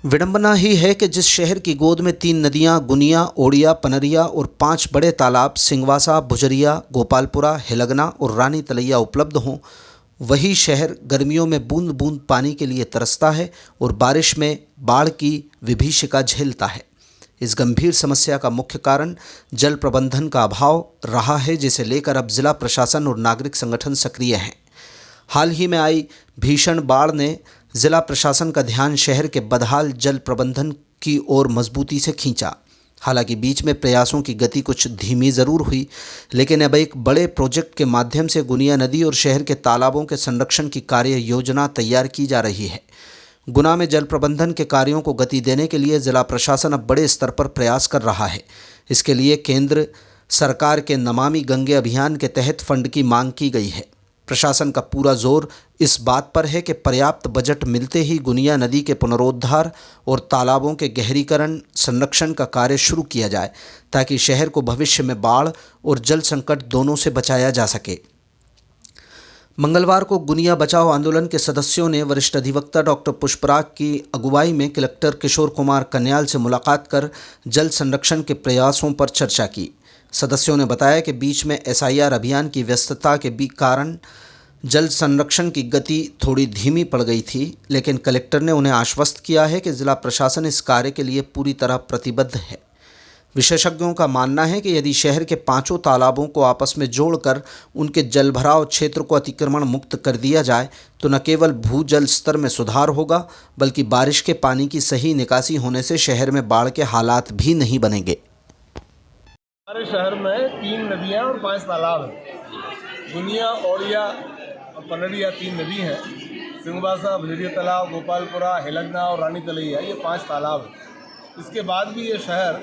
विडंबना ही है कि जिस शहर की गोद में 3 नदियां गुनिया, ओडिया, पनरिया और 5 बड़े तालाब सिंगवासा, बुजरिया, गोपालपुरा, हिलगना और रानी तलैया उपलब्ध हों, वही शहर गर्मियों में बूंद बूंद पानी के लिए तरसता है और बारिश में बाढ़ की विभीषिका झेलता है। इस गंभीर समस्या का मुख्य कारण जल प्रबंधन का अभाव रहा है, जिसे लेकर अब जिला प्रशासन और नागरिक संगठन सक्रिय हैं। हाल ही में आई भीषण बाढ़ ने जिला प्रशासन का ध्यान शहर के बदहाल जल प्रबंधन की ओर मजबूती से खींचा। हालांकि बीच में प्रयासों की गति कुछ धीमी ज़रूर हुई, लेकिन अब एक बड़े प्रोजेक्ट के माध्यम से गुनिया नदी और शहर के तालाबों के संरक्षण की कार्य योजना तैयार की जा रही है। गुना में जल प्रबंधन के कार्यों को गति देने के लिए जिला प्रशासन अब बड़े स्तर पर प्रयास कर रहा है। इसके लिए केंद्र सरकार के नमामि गंगे अभियान के तहत फंड की मांग की गई है। प्रशासन का पूरा जोर इस बात पर है कि पर्याप्त बजट मिलते ही गुनिया नदी के पुनरोद्धार और तालाबों के गहरीकरण संरक्षण का कार्य शुरू किया जाए, ताकि शहर को भविष्य में बाढ़ और जल संकट दोनों से बचाया जा सके। मंगलवार को गुनिया बचाओ आंदोलन के सदस्यों ने वरिष्ठ अधिवक्ता डॉक्टर पुष्पराग की अगुवाई में कलेक्टर किशोर कुमार कन्याल से मुलाकात कर जल संरक्षण के प्रयासों पर चर्चा की। सदस्यों ने बताया कि बीच में SIR अभियान की व्यस्तता के कारण जल संरक्षण की गति थोड़ी धीमी पड़ गई थी, लेकिन कलेक्टर ने उन्हें आश्वस्त किया है कि जिला प्रशासन इस कार्य के लिए पूरी तरह प्रतिबद्ध है। विशेषज्ञों का मानना है कि यदि शहर के 5 तालाबों को आपस में जोड़कर उनके जलभराव क्षेत्र को अतिक्रमण मुक्त कर दिया जाए तो न केवल भूजल स्तर में सुधार होगा, बल्कि बारिश के पानी की सही निकासी होने से शहर में बाढ़ के हालात भी नहीं बनेंगे। हमारे शहर में 3 नदियाँ और 5 तालाब हैं। गुनिया, ओडिया और पनरिया 3 नदी हैं। सिंगवासा, बुजरिया तालाब, गोपालपुरा, हिलगना और रानी तलैया, ये 5 तालाब हैं। इसके बाद भी ये शहर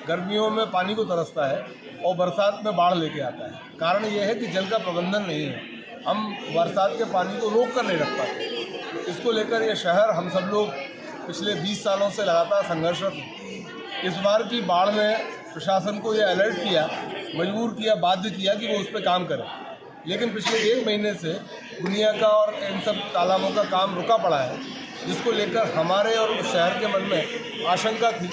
गर्मियों में पानी को तरसता है और बरसात में बाढ़ लेके आता है। कारण ये है कि जल का प्रबंधन नहीं है। हम बरसात के पानी को रोक कर नहीं रख पाते। इसको लेकर ये शहर हम सब लोग पिछले 20 सालों से लगातार संघर्षरत हैं। इस बार की बाढ़ ने प्रशासन को ये अलर्ट किया, मजबूर किया, बाध्य किया कि वो उस पर काम करें। लेकिन पिछले 1 महीने से दुनिया का और इन सब तालाबों का काम रुका पड़ा है, जिसको लेकर हमारे और शहर के मन में आशंका थी।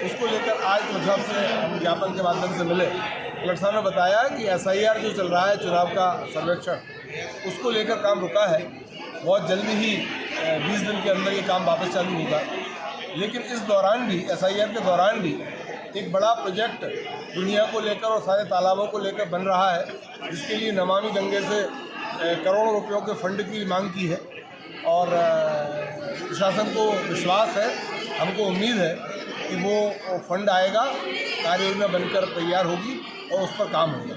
उसको लेकर आज मतलब से हम ज्ञापन के माध्यम से मिले। कलेक्टर साहब ने बताया कि SIR जो चल रहा है, चुनाव का सर्वेक्षण, उसको लेकर काम रुका है। बहुत जल्दी ही 20 दिन के अंदर ये काम वापस चालू होगा। लेकिन इस दौरान भी, SIR के दौरान भी एक बड़ा प्रोजेक्ट दुनिया को लेकर और सारे तालाबों को लेकर बन रहा है, जिसके लिए नमामि गंगे से करोड़ों रुपयों के फंड की मांग की है। और प्रशासन को विश्वास है, हमको उम्मीद है कि वो फंड आएगा, कार्य योजना बनकर तैयार होगी और उस पर काम होगा।